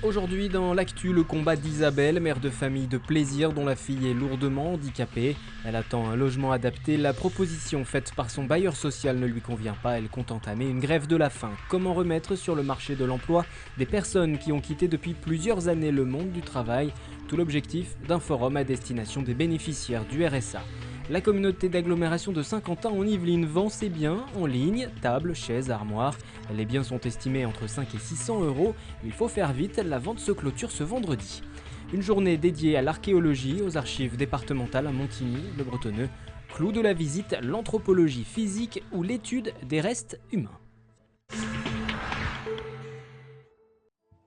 Aujourd'hui dans l'actu, le combat d'Isabelle, mère de famille de plaisir dont la fille est lourdement handicapée. Elle attend un logement adapté. La proposition faite par son bailleur social ne lui convient pas. Elle compte entamer une grève de la faim. Comment remettre sur le marché de l'emploi des personnes qui ont quitté depuis plusieurs années le monde du travail? Tout l'objectif d'un forum à destination des bénéficiaires du RSA. La communauté d'agglomération de Saint-Quentin en Yvelines vend ses biens en ligne, tables, chaises, armoires. Les biens sont estimés entre 5 et 600 €. Il faut faire vite, la vente se clôture ce vendredi. Une journée dédiée à l'archéologie, aux archives départementales à Montigny, le Bretonneux. Clou de la visite, l'anthropologie physique ou l'étude des restes humains.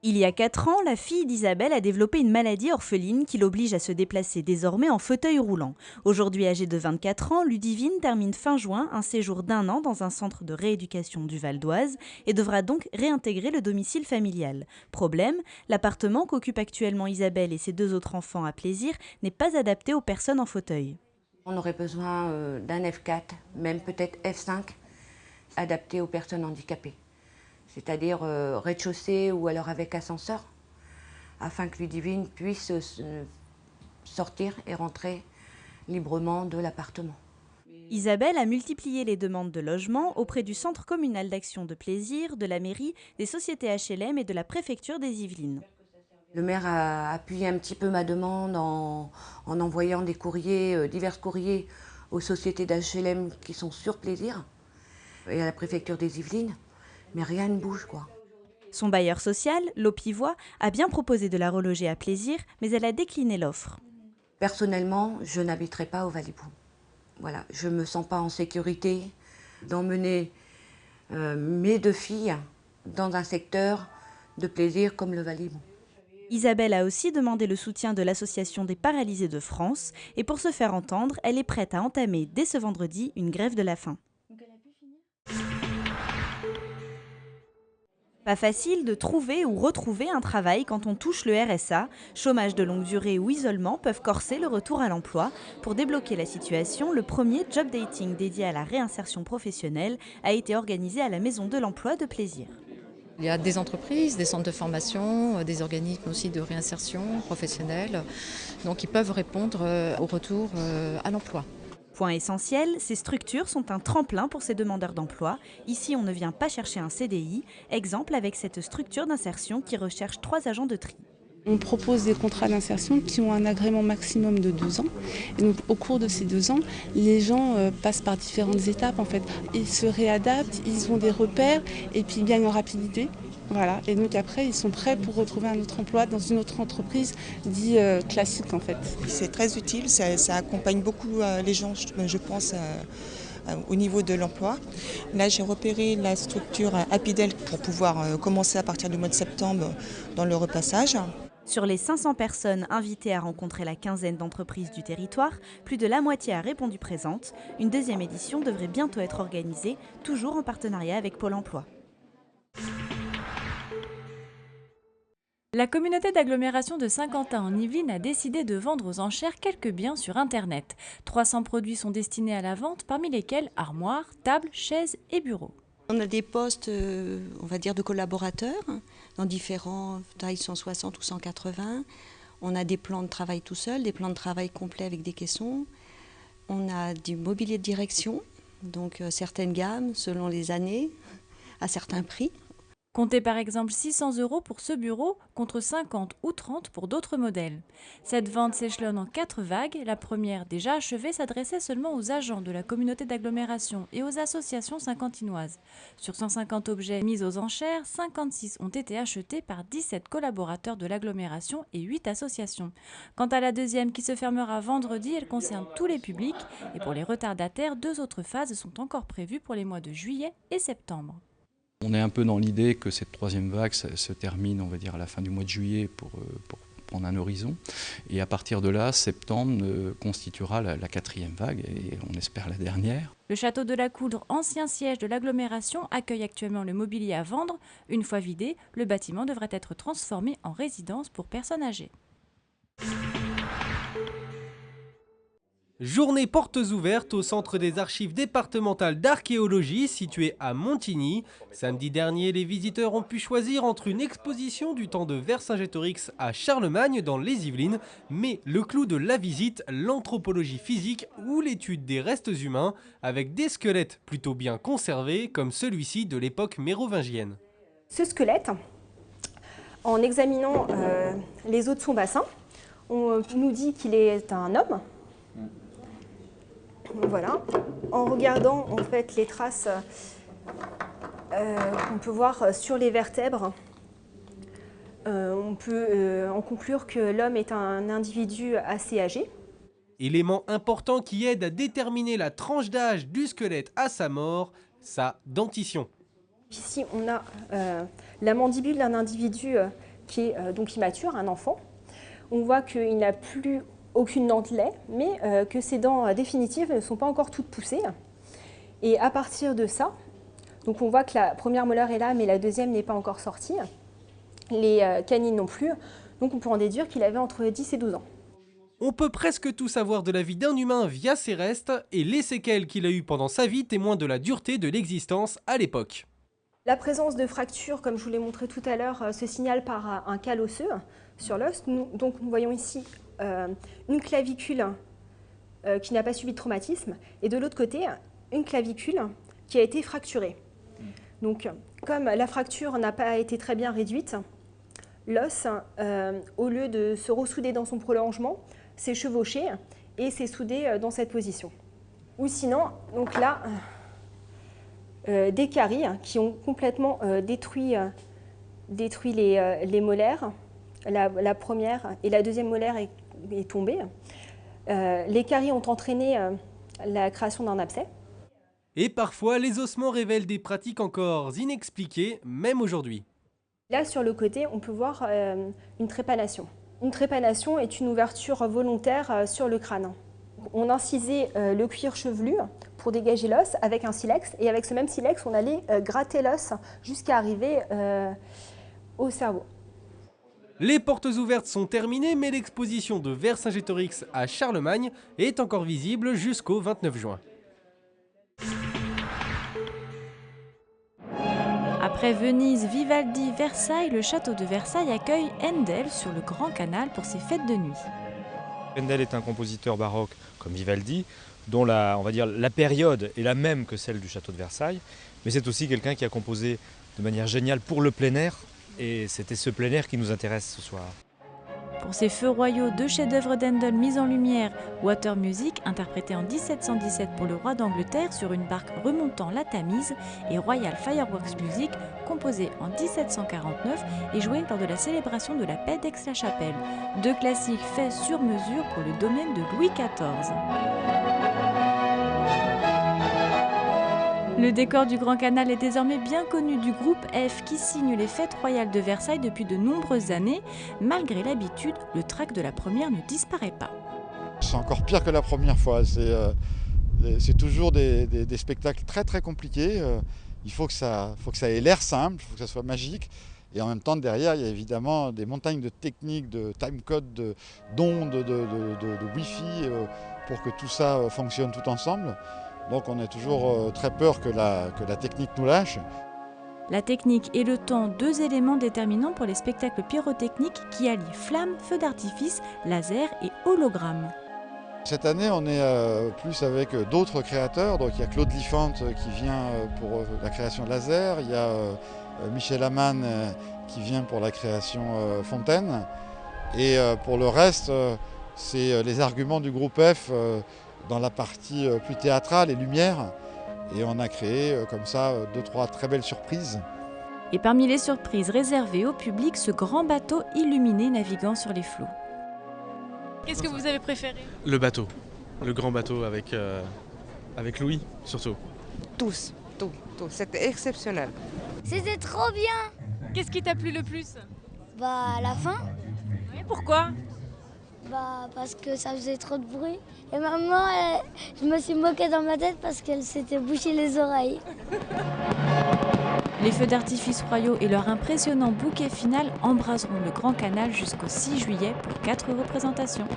Il y a 4 ans, la fille d'Isabelle a développé une maladie orpheline qui l'oblige à se déplacer désormais en fauteuil roulant. Aujourd'hui âgée de 24 ans, Ludivine termine fin juin un séjour d'1 an dans un centre de rééducation du Val d'Oise et devra donc réintégrer le domicile familial. Problème, l'appartement qu'occupent actuellement Isabelle et ses 2 autres enfants à Plaisir n'est pas adapté aux personnes en fauteuil. On aurait besoin d'un F4, même peut-être F5, adapté aux personnes handicapées. C'est-à-dire rez-de-chaussée ou alors avec ascenseur, afin que Ludivine puisse sortir et rentrer librement de l'appartement. Isabelle a multiplié les demandes de logement auprès du Centre communal d'action de plaisir, de la mairie, des sociétés HLM et de la préfecture des Yvelines. Le maire a appuyé un petit peu ma demande en envoyant des courriers, divers courriers aux sociétés d'HLM qui sont sur Plaisir et à la préfecture des Yvelines. Mais rien ne bouge, quoi. Son bailleur social, l'Opivoix, a bien proposé de la reloger à Plaisir, mais elle a décliné l'offre. Personnellement, je n'habiterai pas au Valibou. Voilà, je ne me sens pas en sécurité d'emmener mes 2 filles dans un secteur de plaisir comme le Valibou. Isabelle a aussi demandé le soutien de l'Association des paralysés de France et pour se faire entendre, elle est prête à entamer dès ce vendredi une grève de la faim. Pas facile de trouver ou retrouver un travail quand on touche le RSA. Chômage de longue durée ou isolement peuvent corser le retour à l'emploi. Pour débloquer la situation, le premier job dating dédié à la réinsertion professionnelle a été organisé à la Maison de l'Emploi de Plaisir. Il y a des entreprises, des centres de formation, des organismes aussi de réinsertion professionnelle, donc ils peuvent répondre au retour à l'emploi. Point essentiel, ces structures sont un tremplin pour ces demandeurs d'emploi. Ici, on ne vient pas chercher un CDI. Exemple avec cette structure d'insertion qui recherche 3 agents de tri. On propose des contrats d'insertion qui ont un agrément maximum de 2 ans. Et donc, au cours de ces 2 ans, les gens passent par différentes étapes. En fait. Ils se réadaptent, ils ont des repères et puis ils gagnent en rapidité. Voilà. Et donc après, ils sont prêts pour retrouver un autre emploi dans une autre entreprise dit classique en fait. C'est très utile, ça accompagne beaucoup les gens, je pense, au niveau de l'emploi. Là, j'ai repéré la structure Apidel pour pouvoir commencer à partir du mois de septembre dans le repassage. Sur les 500 personnes invitées à rencontrer la quinzaine d'entreprises du territoire, plus de la moitié a répondu présente. Une 2e édition devrait bientôt être organisée, toujours en partenariat avec Pôle emploi. La communauté d'agglomération de Saint-Quentin en Yvelines a décidé de vendre aux enchères quelques biens sur Internet. 300 produits sont destinés à la vente, parmi lesquels armoires, tables, chaises et bureaux. On a des postes, on va dire, de collaborateurs dans différentes tailles 160 ou 180. On a des plans de travail tout seul, des plans de travail complets avec des caissons. On a du mobilier de direction, donc certaines gammes selon les années, à certains prix. Comptez par exemple 600 € pour ce bureau contre 50 ou 30 pour d'autres modèles. Cette vente s'échelonne en 4 vagues. La première, déjà achevée, s'adressait seulement aux agents de la communauté d'agglomération et aux associations saint-quentinoises. Sur 150 objets mis aux enchères, 56 ont été achetés par 17 collaborateurs de l'agglomération et 8 associations. Quant à la deuxième qui se fermera vendredi, elle concerne tous les publics et pour les retardataires, 2 autres phases sont encore prévues pour les mois de juillet et septembre. On est un peu dans l'idée que cette 3e vague se termine, on va dire, à la fin du mois de juillet pour prendre un horizon. Et à partir de là, septembre constituera la 4e vague et on espère la dernière. Le château de la Coudre, ancien siège de l'agglomération, accueille actuellement le mobilier à vendre. Une fois vidé, le bâtiment devrait être transformé en résidence pour personnes âgées. Journée portes ouvertes au centre des archives départementales d'archéologie situé à Montigny. Samedi dernier, les visiteurs ont pu choisir entre une exposition du temps de Vercingétorix à Charlemagne dans les Yvelines, mais le clou de la visite, l'anthropologie physique ou l'étude des restes humains avec des squelettes plutôt bien conservés comme celui-ci de l'époque mérovingienne. Ce squelette, en examinant les os de son bassin, on nous dit qu'il est un homme. Voilà. En regardant en fait les traces qu'on peut voir sur les vertèbres, on peut en conclure que l'homme est un individu assez âgé. Élément important qui aide à déterminer la tranche d'âge du squelette à sa mort, sa dentition. Ici, on a la mandibule d'un individu qui est donc immature, un enfant. On voit qu'il n'a plus aucune dent de lait, mais que ses dents définitives ne sont pas encore toutes poussées. Et à partir de ça, donc on voit que la première molaire est là, mais la deuxième n'est pas encore sortie. Les canines non plus. Donc on peut en déduire qu'il avait entre 10 et 12 ans. On peut presque tout savoir de la vie d'un humain via ses restes, et les séquelles qu'il a eues pendant sa vie témoignent de la dureté de l'existence à l'époque. La présence de fractures, comme je vous l'ai montré tout à l'heure, se signale par un cal osseux sur l'os. Donc nous voyons ici une clavicule qui n'a pas subi de traumatisme, et de l'autre côté, une clavicule qui a été fracturée. Donc, comme la fracture n'a pas été très bien réduite, l'os, au lieu de se ressouder dans son prolongement, s'est chevauché et s'est soudé dans cette position. Ou sinon, donc là, des caries qui ont complètement détruit les molaires. La première et la deuxième molaire est tombée. Les caries ont entraîné la création d'un abcès. Et parfois, les ossements révèlent des pratiques encore inexpliquées, même aujourd'hui. Là, sur le côté, on peut voir une trépanation. Une trépanation est une ouverture volontaire sur le crâne. On incisait le cuir chevelu pour dégager l'os avec un silex, et avec ce même silex, on allait gratter l'os jusqu'à arriver au cerveau. Les portes ouvertes sont terminées, mais l'exposition de Vercingétorix à Charlemagne est encore visible jusqu'au 29 juin. Après Venise, Vivaldi, Versailles, le château de Versailles accueille Handel sur le Grand Canal pour ses fêtes de nuit. Handel est un compositeur baroque comme Vivaldi, dont on va dire, la période est la même que celle du château de Versailles, mais c'est aussi quelqu'un qui a composé de manière géniale pour le plein air, et c'était ce plein air qui nous intéresse ce soir. Pour ces feux royaux, deux chefs-d'œuvre d'Handel mis en lumière, Water Music, interprété en 1717 pour le roi d'Angleterre sur une barque remontant la Tamise, et Royal Fireworks Music, composé en 1749 et joué lors de la célébration de la paix d'Aix-la-Chapelle. Deux classiques faits sur mesure pour le domaine de Louis XIV. Le décor du Grand Canal est désormais bien connu du groupe F qui signe les fêtes royales de Versailles depuis de nombreuses années. Malgré l'habitude, le trac de la première ne disparaît pas. C'est encore pire que la première fois. C'est toujours des spectacles très très compliqués. Il faut que ça ait l'air simple, il faut que ça soit magique. Et en même temps, derrière, il y a évidemment des montagnes de techniques, de timecode, d'ondes, de Wi-Fi pour que tout ça fonctionne tout ensemble. Donc on a toujours très peur que la technique nous lâche. La technique et le temps, deux éléments déterminants pour les spectacles pyrotechniques qui allient flammes, feux d'artifice, laser et hologrammes. Cette année, on est plus avec d'autres créateurs. Donc il y a Claude Liffante qui vient pour la création laser, il y a Michel Amann qui vient pour la création fontaine. Et pour le reste, c'est les arguments du groupe F dans la partie plus théâtrale et lumière. Et on a créé comme ça 2-3 très belles surprises. Et parmi les surprises réservées au public, ce grand bateau illuminé naviguant sur les flots. Qu'est-ce que vous avez préféré? Le bateau, le grand bateau avec Louis surtout. Tout, c'était exceptionnel. C'était trop bien. Qu'est-ce qui t'a plu le plus? Bah la fin. Et pourquoi? Bah parce que ça faisait trop de bruit. Et maman, je me suis moquée dans ma tête parce qu'elle s'était bouché les oreilles. Les feux d'artifice royaux et leur impressionnant bouquet final embraseront le Grand Canal jusqu'au 6 juillet pour 4 représentations.